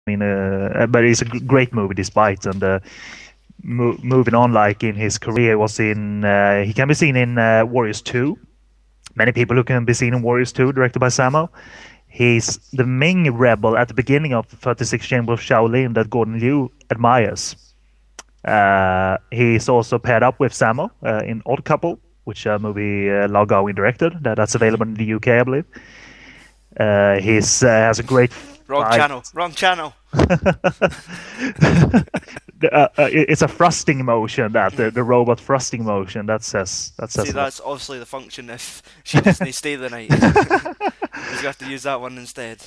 mean, but it's a great movie despite. And moving on, like in his career, was in he can be seen in Warriors 2. Many people who can be seen in Warriors 2, directed by Sammo. He's the Ming rebel at the beginning of the 36th Chamber of Shaolin that Gordon Liu admires. He's also paired up with Sammo in Odd Couple, which movie Lau Kar-wing directed. That's available in the UK, I believe. He has a great Wrong channel. It's a thrusting motion, that the robot thrusting motion. That says. See, that's obviously the function if she doesn't stay the night. You have to use that one instead.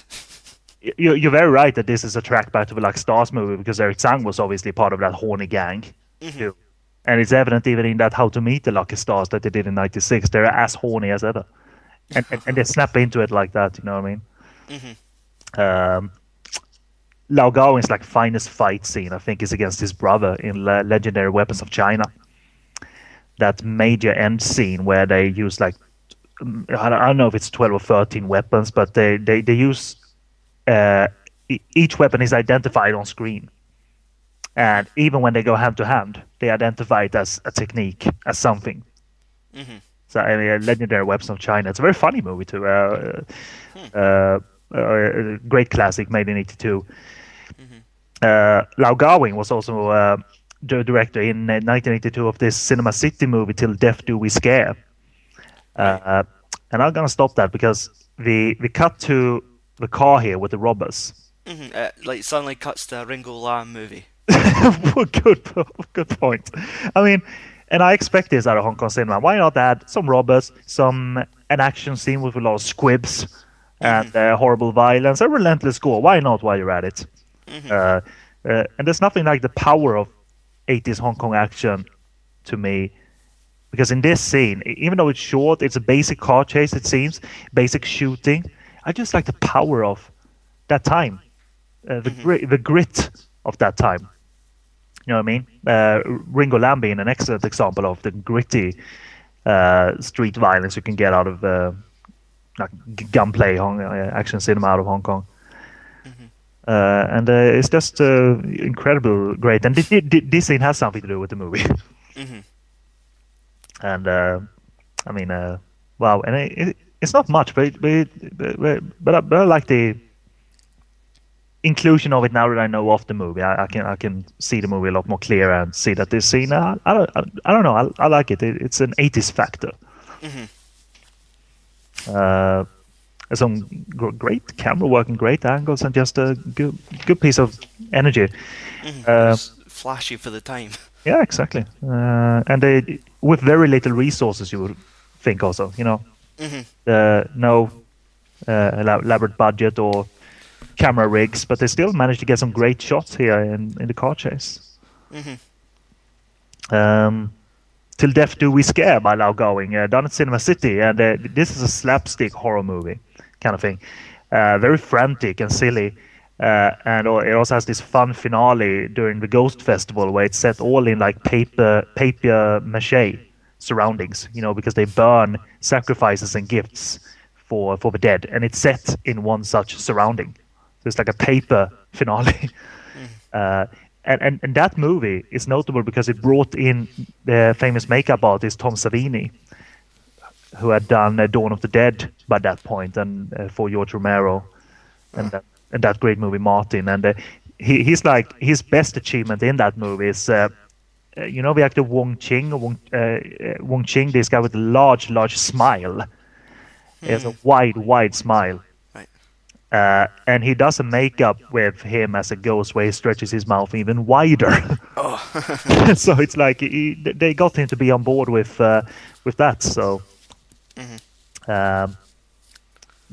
You're very right that this is a track back to the Lucky Stars movie, because Eric Tsang was obviously part of that horny gang too. And it's evident even in that How to Meet the Lucky Stars that they did in '96. They're as horny as ever, and they snap into it like that. You know what I mean? Lau Kar-wing's like finest fight scene, I think, is against his brother in Legendary Weapons of China. That major end scene where they use like I don't know if it's 12 or 13 weapons, but they use each weapon is identified on screen, and even when they go hand to hand, they identify it as a technique, as something. So I mean, Legendary Weapons of China. It's a very funny movie too. Great classic made in '82. Lau Kar-wing was also the director in 1982 of this Cinema City movie Till Death Do We Scare. And I'm gonna stop that because we cut to the car here with the robbers. Like suddenly cuts to a Ringo Lam movie. Good point. I mean, and I expect this out of Hong Kong cinema. Why not add some robbers, an action scene with a lot of squibs, and horrible violence, a relentless gore? Why not while you're at it? And there's nothing like the power of 80s Hong Kong action to me, because in this scene, even though it's short, it's a basic car chase, it seems, basic shooting. I just like the power of that time, the grit of that time. You know what I mean? Ringo Lam being an excellent example of the gritty street violence you can get out of like gunplay action cinema out of Hong Kong. And it's just incredible, great. And this scene has something to do with the movie. And I mean, wow. And it's not much, but I like the inclusion of it now that I know of the movie. I can see the movie a lot more clear and see that this scene. I don't know. I like it. It's an 80s factor. Some great camera work and great angles and just a good piece of energy. Flashy for the time. Yeah, exactly. And they, with very little resources, you would think also, you know, no elaborate budget or camera rigs, but they still managed to get some great shots here in the car chase. Till Death Do We Scare by Lau Kar-wing, done at Cinema City, and this is a slapstick horror movie kind of thing, very frantic and silly, and it also has this fun finale during the Ghost Festival where it's set all in like paper mache surroundings, you know, because they burn sacrifices and gifts for the dead, and it's set in one such surrounding. So it's like a paper finale. And that movie is notable because it brought in the famous makeup artist Tom Savini, who had done Dawn of the Dead by that point, and for George Romero, and that great movie Martin. And he's like, his best achievement in that movie is, you know, the actor Wong Ching, this guy with a large smile. He has a wide smile. And he does a makeup with him as a ghost where he stretches his mouth even wider. So it's like they got him to be on board with that. So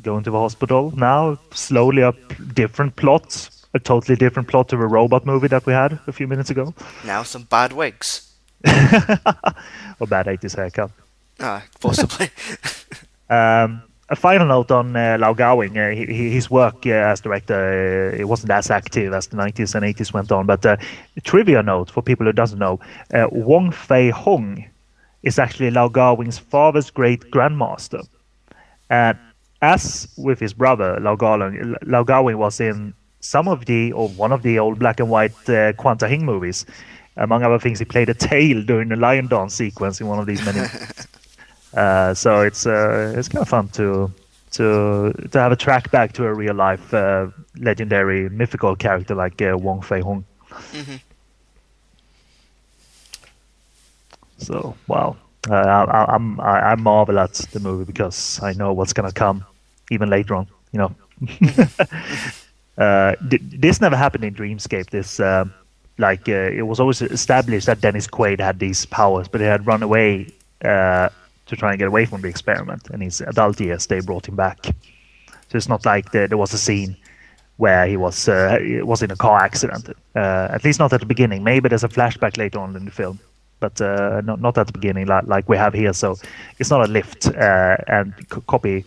going to the hospital now, slowly up different plots, a totally different plot to the robot movie that we had a few minutes ago. Now some bad wigs. Or bad 80s haircut. Possibly. A final note on Lau Kar-wing, his work as director, it wasn't as active as the 90s and 80s went on, but a trivia note for people who doesn't know, Wong Fei-hung is actually Lau Kar-wing's father's great-grandmaster. And as with his brother, Lau Kar-wing was in one of the old black and white Kwanta Hing movies. Among other things, he played a tail during the lion dance sequence in one of these many movies. So it's kind of fun to have a track back to a real life legendary mythical character like Wong Fei Hung. Mm-hmm. So wow, I marvel at the movie because I know what's gonna come even later on. You know, this never happened in Dreamscape. This it was always established that Dennis Quaid had these powers, but he had run away to try and get away from the experiment. In his adult years, they brought him back. So it's not like there was a scene where he was in a car accident. At least not at the beginning. Maybe there's a flashback later on in the film, but not at the beginning like we have here. So it's not a lift and copy,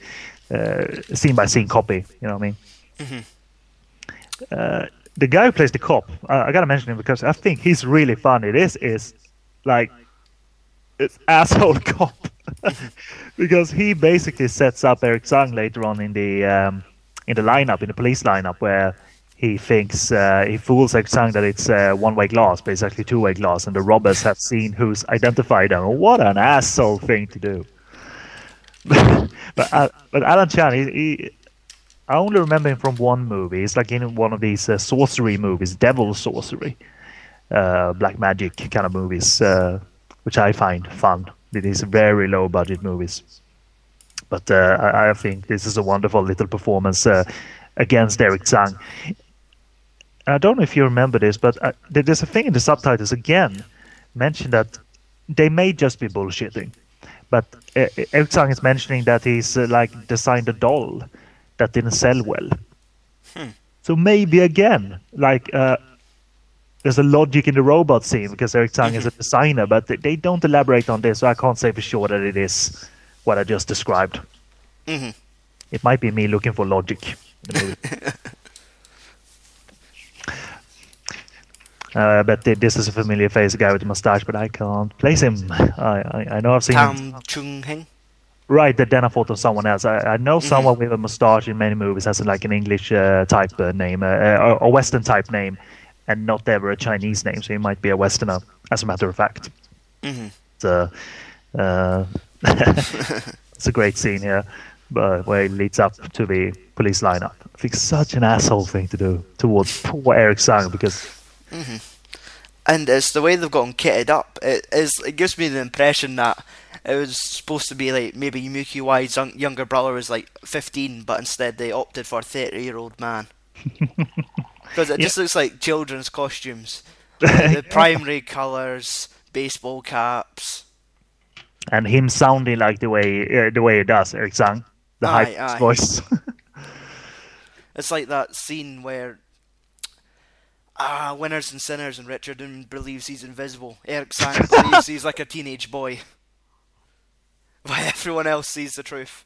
scene by scene copy. You know what I mean? Mm-hmm. The guy who plays the cop, I gotta mention him because I think he's really funny. This is like it's asshole cop because he basically sets up Eric Tsang later on in the lineup, in the police lineup, where he thinks he fools Eric Tsang that it's one-way glass, but it's actually two-way glass, and the robbers have seen who's identified them. What an asshole thing to do! but Alan Chan, I only remember him from one movie. It's like in one of these sorcery movies, devil sorcery, black magic kind of movies, which I find fun. These very low budget movies. But I think this is a wonderful little performance against Eric Tsang. I don't know if you remember this, but there's a thing in the subtitles again mentioned that they may just be bullshitting. But Eric Tsang is mentioning that he's designed a doll that didn't sell well. So maybe again, there's a logic in the robot scene because Eric Tsang is a designer, but they don't elaborate on this, so I can't say for sure that it is what I just described. Mm-hmm. It might be me looking for logic in the movie. But this is a familiar face, a guy with a mustache, but I can't place him. I know I've seen him. Tam Chung Heng. Right, then I thought of someone else. I know someone with a mustache in many movies has like an English type name, or Western type name, and not ever a Chinese name, so he might be a Westerner, as a matter of fact. Mm-hmm. It's a great scene here, where he leads up to the police lineup. I think such an asshole thing to do towards poor Eric Tsang because. Mm-hmm. And it's the way they've got him kitted up. It gives me the impression that it was supposed to be like maybe Yuki Wai's younger brother was like 15, but instead they opted for a 30-year-old man. Because it just looks like children's costumes. The primary colours, baseball caps. And him sounding like the way it does, Eric Tsang, the high voice. It's like that scene where Winners and Sinners and Richard believes he's invisible. Eric Tsang believes he's like a teenage boy. While everyone else sees the truth.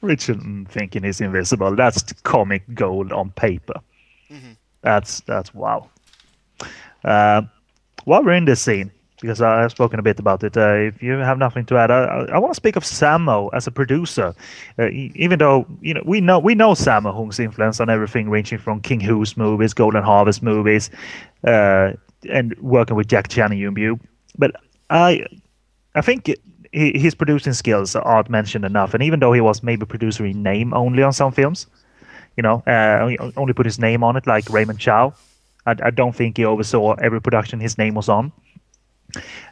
Richard thinking he's invisible. That's comic gold on paper. Mm-hmm. That's wow. While we're in this scene, because I've spoken a bit about it, if you have nothing to add, I want to speak of Sammo as a producer. Even though we know Sammo Hung's influence on everything, ranging from King Hu's movies, Golden Harvest movies, and working with Jack Chan and Yuen Wah. But I think his producing skills aren't mentioned enough. And even though he was maybe producer in name only on some films, only put his name on it, like Raymond Chow, I don't think he oversaw every production his name was on.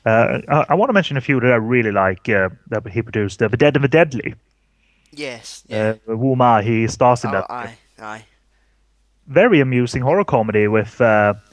I want to mention a few that I really like that he produced. The Dead and the Deadly. Yes. Yeah. Yuen Wah, he stars in that. Aye. Very amusing horror comedy with Sammo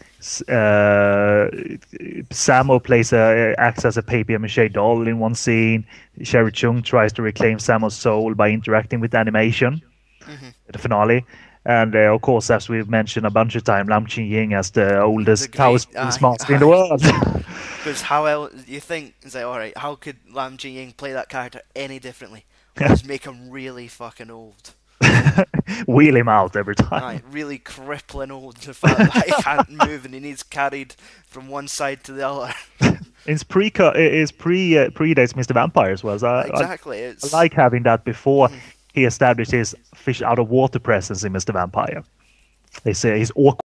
acts as a papier-mâché doll in one scene. Sherry Chung tries to reclaim Sammo's soul by interacting with animation. Mm-hmm. The finale. And of course, as we've mentioned a bunch of times, Lam Ching-ying as the oldest Taoist master in the world. Because how else you think? It's like, all right, how could Lam Ching-ying play that character any differently? Just make him really fucking old. Wheel him out every time. Right, really crippling old. The fact that he can't move and he needs carried from one side to the other. It's predates Mr. Vampire as well. So exactly. I like having that before he established his fish out of water presence in Mr. Vampire. They say he's awkward